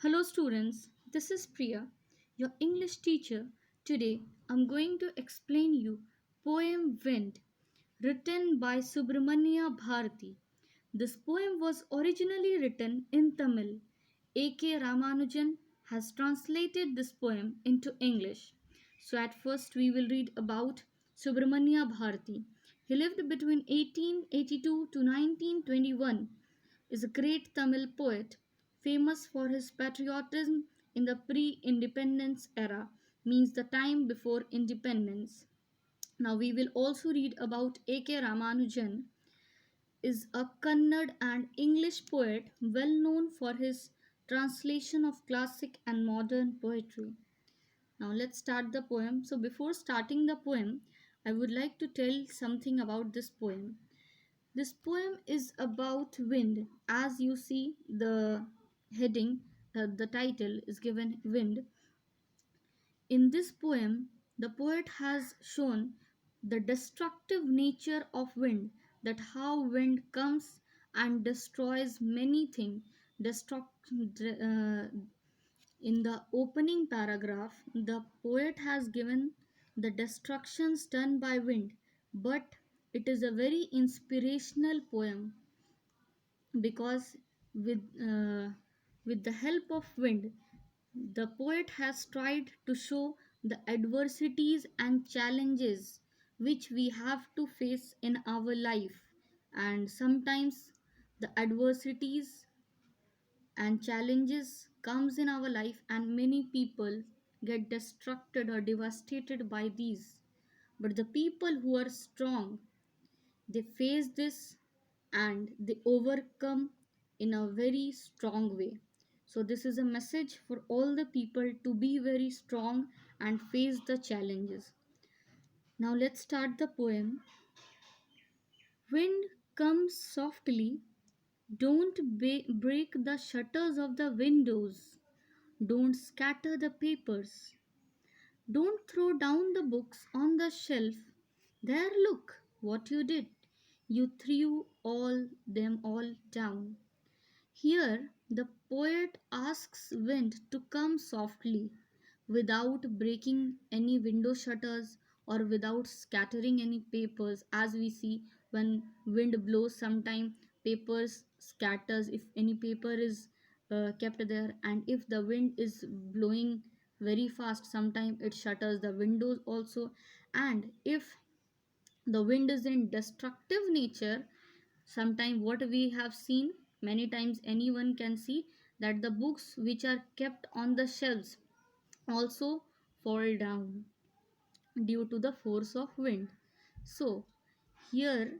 Hello, students. This is Priya, your English teacher. Today, I'm going to explain you poem Wind, written by Subramanya Bharati. This poem was originally written in Tamil. A.K. Ramanujan has translated this poem into English. So, at first, we will read about Subramanya Bharati. He lived between 1882 to 1921, is a great Tamil poet famous for his patriotism in the pre-independence era, means the time before independence. Now we will also read about A.K. Ramanujan, is a Kannada and English poet well known for his translation of classic and modern poetry. Now let's start the poem. So before starting the poem, I would like to tell something about this poem. This poem is about wind. As you see, the heading, the title is given Wind. In this poem, the poet has shown the destructive nature of wind, that how wind comes and destroys many things. In the opening paragraph, the poet has given the destructions done by wind, but it is a very inspirational poem because with uh, with the help of wind, the poet has tried to show the adversities and challenges which we have to face in our life, and sometimes the adversities and challenges comes in our life and many people get distracted or devastated by these, but the people who are strong, they face this and they overcome in a very strong way. So, this is a message for all the people to be very strong and face the challenges. Now, let's start the poem. Wind comes softly, don't break the shutters of the windows, don't scatter the papers, don't throw down the books on the shelf. There, look what you did. You threw all them all down. Here, the poet asks wind to come softly, without breaking any window shutters or without scattering any papers. As we see, when wind blows, sometime papers scatters if any paper is kept there, and if the wind is blowing very fast, sometime it shutters the windows also. And if the wind is in destructive nature, sometimes what we have seen many times, anyone can see that the books which are kept on the shelves also fall down due to the force of wind. So here,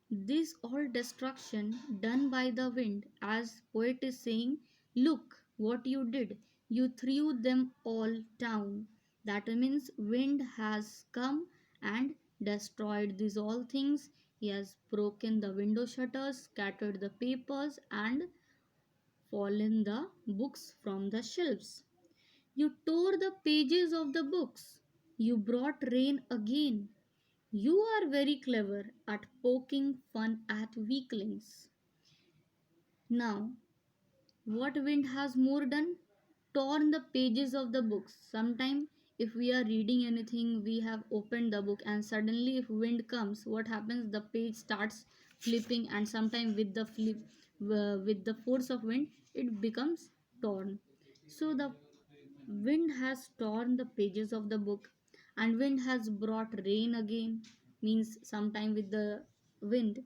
this all destruction done by the wind, as poet is saying, look what you did, you threw them all down. That means wind has come and destroyed these all things. He has broken the window shutters, scattered the papers, and fallen the books from the shelves. You tore the pages of the books. You brought rain again. You are very clever at poking fun at weaklings. Now, what wind has more done? Torn the pages of the books. Sometime if we are reading anything, we have opened the book and suddenly if wind comes, what happens? The page starts flipping, and sometime with the flip, with the force of wind, it becomes torn. So the wind has torn the pages of the book, and wind has brought rain again, means sometime with the wind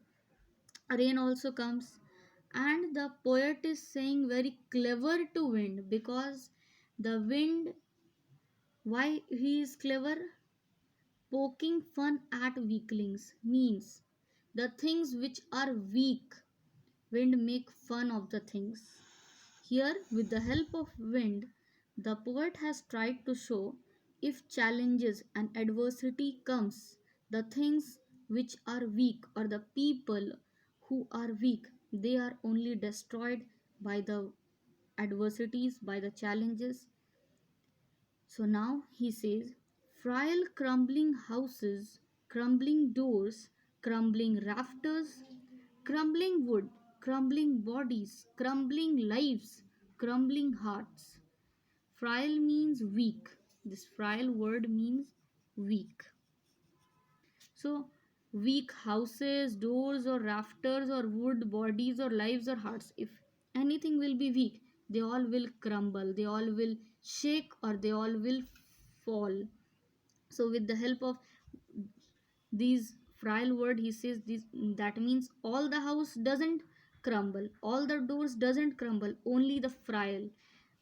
rain also comes. And the poet is saying very clever to wind, because the wind, why he is clever? Poking fun at weaklings, means the things which are weak, wind make fun of the things. Here, with the help of wind, the poet has tried to show, if challenges and adversity comes, the things which are weak or the people who are weak, they are only destroyed by the adversities, by the challenges. So now he says, frail crumbling houses, crumbling doors, crumbling rafters, crumbling wood, crumbling bodies, crumbling lives, crumbling hearts. frail means weak. This frail word means weak. So, weak houses, doors, or rafters, or wood, bodies, or lives, or hearts, if anything will be weak, they all will crumble, they all will shake, or they all will fall. So, with the help of these frail word, he says this, that means all the house doesn't crumble, all the doors doesn't crumble, only the frail,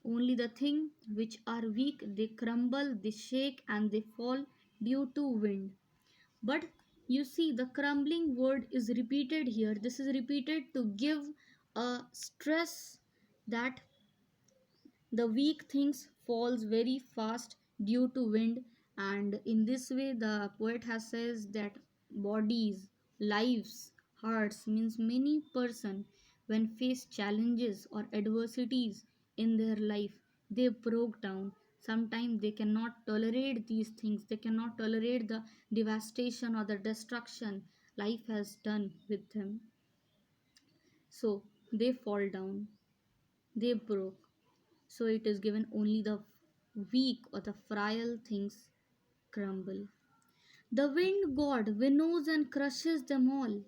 only the thing which are weak, they crumble, they shake, and they fall due to wind. But you see, the crumbling word is repeated here. This is repeated to give a stress that the weak things falls very fast due to wind. And in this way, the poet has says that bodies, lives, hearts means many person when face challenges or adversities in their life, they broke down. Sometimes they cannot tolerate these things, they cannot tolerate the devastation or the destruction life has done with them. So they fall down, they broke. So it is given only the weak or the frail things crumble. The wind god winnows and crushes them all.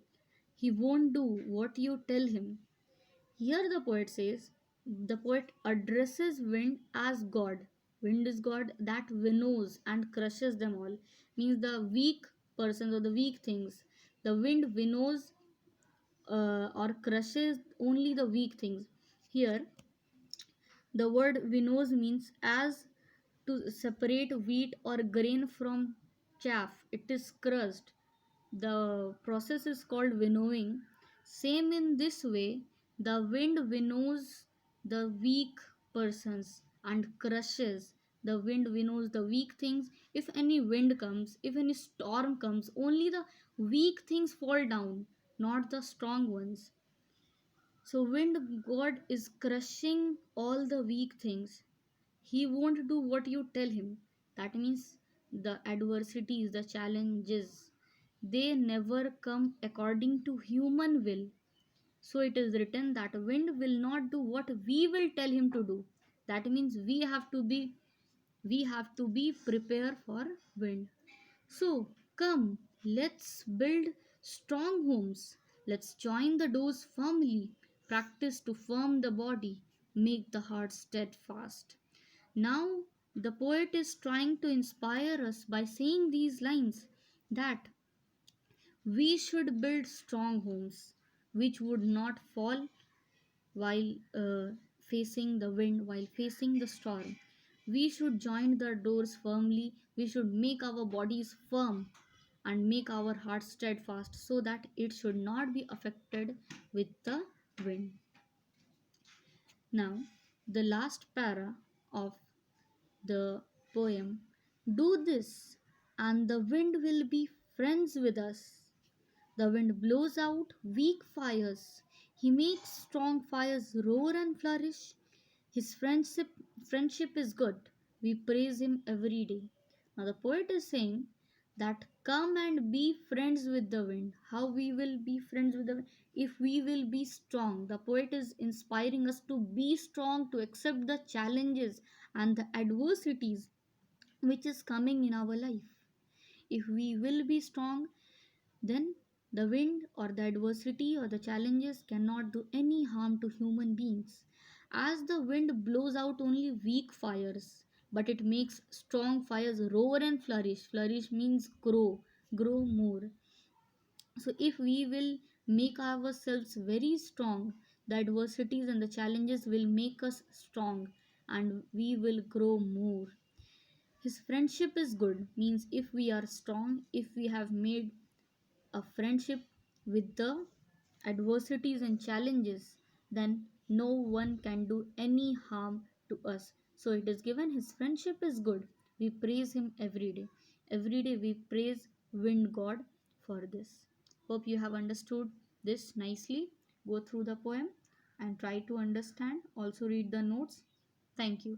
He won't do what you tell him. Here the poet says, the poet addresses wind as God. Wind is God that winnows and crushes them all. Means the weak persons or the weak things. The wind winnows or crushes only the weak things. Here the word winnows means as to separate wheat or grain from chaff. It is crushed. The process is called winnowing. Same in this way, the wind winnows the weak persons and crushes. The wind winnows the weak things. If any wind comes, if any storm comes, only the weak things fall down, not the strong ones. So, wind god is crushing all the weak things. He won't do what you tell him. That means the adversities, the challenges, they never come according to human will. So it is written that wind will not do what we will tell him to do. That means we have to be prepared for wind. So come, let's build strong homes. Let's join the doors firmly. Practice to firm the body, make the heart steadfast. Now, the poet is trying to inspire us by saying these lines that we should build strong homes which would not fall while facing the wind, while facing the storm. We should join the doors firmly, we should make our bodies firm and make our hearts steadfast so that it should not be affected with the wind. Now, the last para of the poem. Do this, and the wind will be friends with us. The wind blows out weak fires. He makes strong fires roar and flourish. His friendship is good. We praise him every day. Now the poet is saying that come and be friends with the wind. How we will be friends with the wind? If we will be strong. The poet is inspiring us to be strong, to accept the challenges and the adversities which is coming in our life. If we will be strong, then the wind or the adversity or the challenges cannot do any harm to human beings. As the wind blows out only weak fires, but it makes strong fires roar and flourish. Flourish means grow, grow more. So, if we will make ourselves very strong, the adversities and the challenges will make us strong and we will grow more. His friendship is good, means if we are strong, if we have made a friendship with the adversities and challenges, then no one can do any harm to us. So it is given his friendship is good. We praise him every day. Every day we praise wind god for this. Hope you have understood this nicely. Go through the poem and try to understand. Also read the notes. Thank you.